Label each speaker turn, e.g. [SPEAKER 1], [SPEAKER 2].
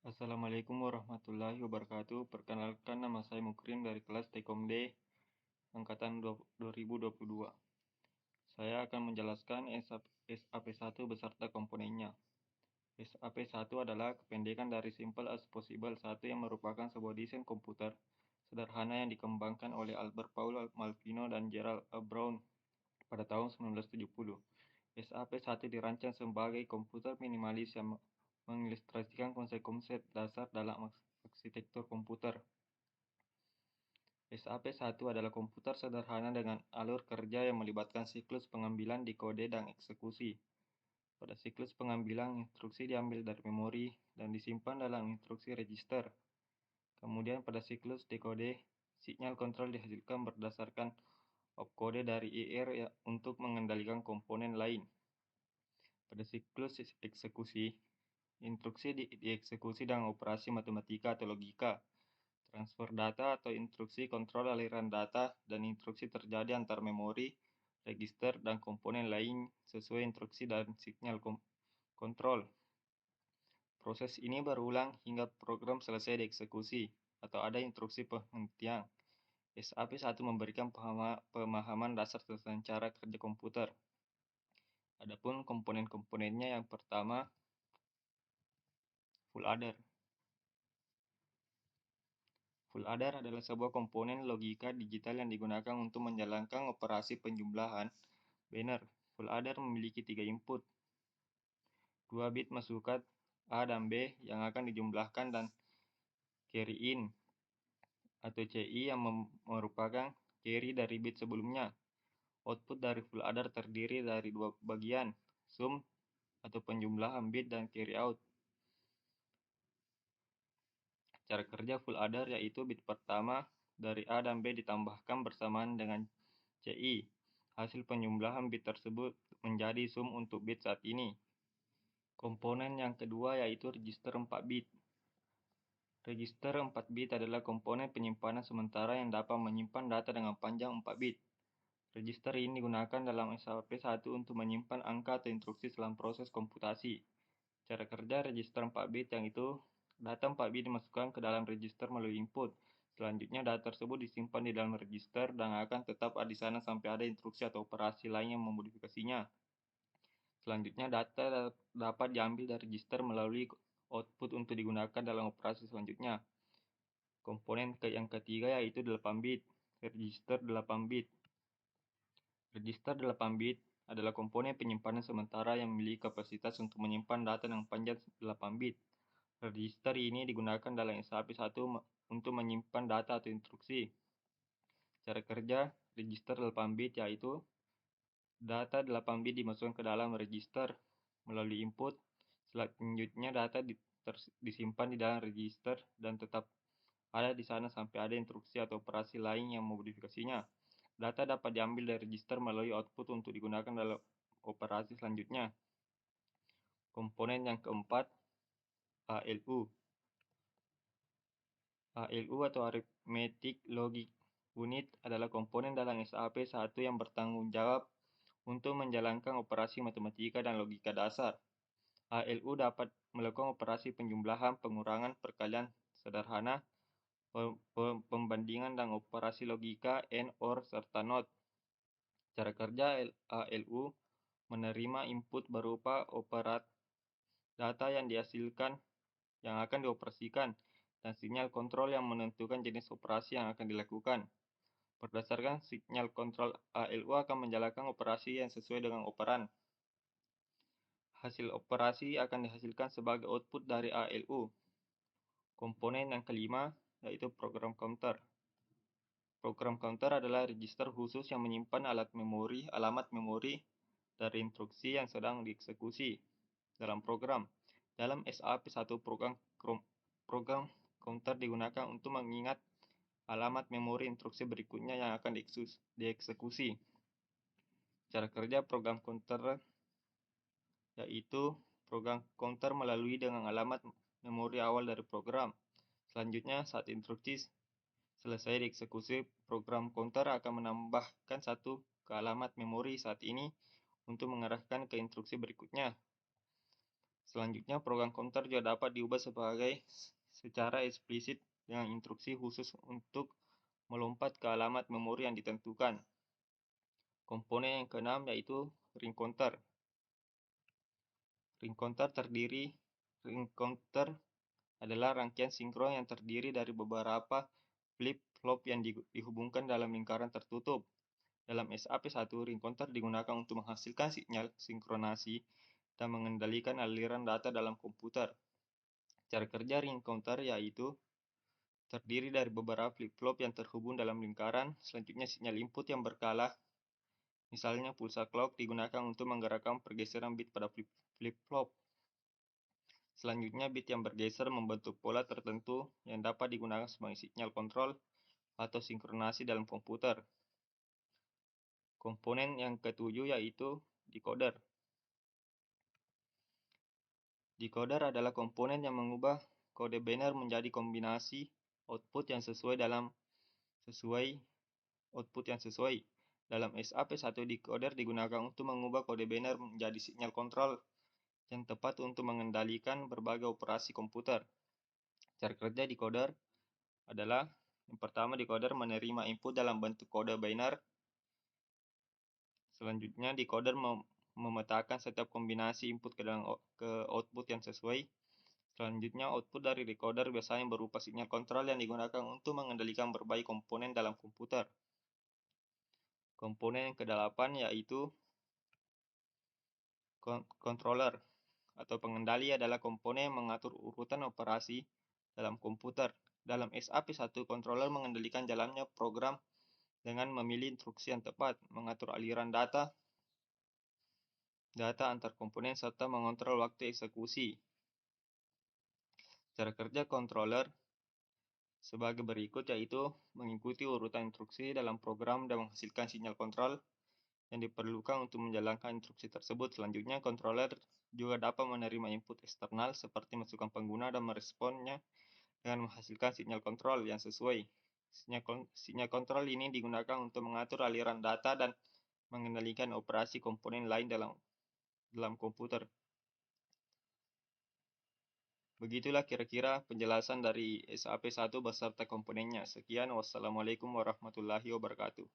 [SPEAKER 1] Assalamualaikum warahmatullahi wabarakatuh. Perkenalkan, nama saya Mukrim dari kelas Tekom D angkatan 2022. Saya akan menjelaskan SAP1 beserta komponennya. SAP1 adalah kependekan dari Simple as Possible 1 yang merupakan sebuah desain komputer sederhana yang dikembangkan oleh Albert Paul Malvino dan Gerald A. Brown pada tahun 1970. SAP1 dirancang sebagai komputer minimalis yang mengilustrasikan konsep-konsep dasar dalam arsitektur komputer. SAP1 adalah komputer sederhana dengan alur kerja yang melibatkan siklus pengambilan, dekode, dan eksekusi. Pada siklus pengambilan, instruksi diambil dari memori dan disimpan dalam instruksi register. Kemudian pada siklus dekode, sinyal kontrol dihasilkan berdasarkan opkode dari IR untuk mengendalikan komponen lain. Pada siklus eksekusi, instruksi dieksekusi dengan operasi matematika atau logika. Transfer data atau instruksi kontrol aliran data dan instruksi terjadi antar memori, register, dan komponen lain sesuai instruksi dan sinyal kontrol. Proses ini berulang hingga program selesai dieksekusi atau ada instruksi penghentian. SAP1 memberikan pemahaman dasar tentang cara kerja komputer. Adapun komponen-komponennya, yang pertama, full adder. Full adder adalah sebuah komponen logika digital yang digunakan untuk menjalankan operasi penjumlahan binary. Full adder memiliki 3 input, 2 bit masukan A dan B yang akan dijumlahkan dan carry in atau CI yang merupakan carry dari bit sebelumnya. Output dari full adder terdiri dari 2 bagian, sum atau penjumlahan bit dan carry out. Cara kerja full adder yaitu bit pertama dari A dan B ditambahkan bersamaan dengan CI. Hasil penjumlahan bit tersebut menjadi sum untuk bit saat ini. Komponen yang kedua yaitu register 4 bit. Register 4 bit adalah komponen penyimpanan sementara yang dapat menyimpan data dengan panjang 4 bit. Register ini digunakan dalam SAP1 untuk menyimpan angka atau instruksi dalam proses komputasi. Cara kerja register 4 bit yang itu, data 4 bit dimasukkan ke dalam register melalui input. Selanjutnya data tersebut disimpan di dalam register dan akan tetap di sana sampai ada instruksi atau operasi lain yang memodifikasinya. Selanjutnya data dapat diambil dari register melalui output untuk digunakan dalam operasi selanjutnya. Komponen yang ketiga yaitu 8 bit, register 8 bit. Register 8 bit adalah komponen penyimpanan sementara yang memiliki kapasitas untuk menyimpan data dengan panjang 8 bit. Register ini digunakan dalam SAP1 untuk menyimpan data atau instruksi. Cara kerja register 8 bit yaitu data 8 bit dimasukkan ke dalam register melalui input. Selanjutnya data disimpan di dalam register dan tetap ada di sana sampai ada instruksi atau operasi lain yang memodifikasinya. Data dapat diambil dari register melalui output untuk digunakan dalam operasi selanjutnya. Komponen yang keempat, ALU. ALU atau Arithmetic Logic Unit adalah komponen dalam SAP1 yang bertanggung jawab untuk menjalankan operasi matematika dan logika dasar. ALU dapat melakukan operasi penjumlahan, pengurangan, perkalian sederhana, pembandingan, dan operasi logika AND, OR, serta NOT. Cara kerja ALU menerima input berupa operat data yang dihasilkan yang akan dioperasikan dan sinyal kontrol yang menentukan jenis operasi yang akan dilakukan. Berdasarkan sinyal kontrol, ALU akan menjalankan operasi yang sesuai dengan operan. Hasil operasi akan dihasilkan sebagai output dari ALU. Komponen yang kelima yaitu program counter. Program counter adalah register khusus yang menyimpan alamat memori dari instruksi yang sedang dieksekusi dalam program. Dalam SAP1 program counter digunakan untuk mengingat alamat memori instruksi berikutnya yang akan dieksekusi. Cara kerja program counter yaitu program counter melalui dengan alamat memori awal dari program. Selanjutnya, saat instruksi selesai dieksekusi, program counter akan menambahkan satu ke alamat memori saat ini untuk mengarahkan ke instruksi berikutnya. Selanjutnya, program komputer juga dapat diubah secara eksplisit dengan instruksi khusus untuk melompat ke alamat memori yang ditentukan. Komponen yang keenam yaitu ring counter. Ring counter adalah rangkaian sinkron yang terdiri dari beberapa flip-flop yang dihubungkan dalam lingkaran tertutup. Dalam SAP1, ring counter digunakan untuk menghasilkan sinyal sinkronasi dan mengendalikan aliran data dalam komputer. Cara kerja ring counter yaitu terdiri dari beberapa flip-flop yang terhubung dalam lingkaran. Selanjutnya, sinyal input yang berkala, misalnya pulsa clock, digunakan untuk menggerakkan pergeseran bit pada flip-flop. Selanjutnya, bit yang bergeser membentuk pola tertentu yang dapat digunakan sebagai sinyal kontrol atau sinkronasi dalam komputer. Komponen yang ketujuh yaitu decoder. Decoder adalah komponen yang mengubah kode biner menjadi kombinasi output yang sesuai. Dalam SAP1, decoder digunakan untuk mengubah kode biner menjadi sinyal kontrol yang tepat untuk mengendalikan berbagai operasi komputer. Cara kerja decoder adalah, yang pertama, decoder menerima input dalam bentuk kode biner. Selanjutnya, decoder memetakan setiap kombinasi input ke output yang sesuai. Selanjutnya, output dari decoder biasanya berupa sinyal kontrol yang digunakan untuk mengendalikan berbagai komponen dalam komputer. Komponen yang kedelapan yaitu controller atau pengendali adalah komponen yang mengatur urutan operasi dalam komputer. Dalam SAP1, controller mengendalikan jalannya program dengan memilih instruksi yang tepat, mengatur aliran data antar komponen, serta mengontrol waktu eksekusi. Cara kerja controller sebagai berikut, yaitu mengikuti urutan instruksi dalam program dan menghasilkan sinyal kontrol yang diperlukan untuk menjalankan instruksi tersebut. Selanjutnya, controller juga dapat menerima input eksternal seperti masukan pengguna dan meresponnya dengan menghasilkan sinyal kontrol yang sesuai. Sinyal kontrol ini digunakan untuk mengatur aliran data dan mengendalikan operasi komponen lain dalam komputer. Begitulah kira-kira penjelasan dari SAP1 beserta komponennya. Sekian, wassalamualaikum warahmatullahi wabarakatuh.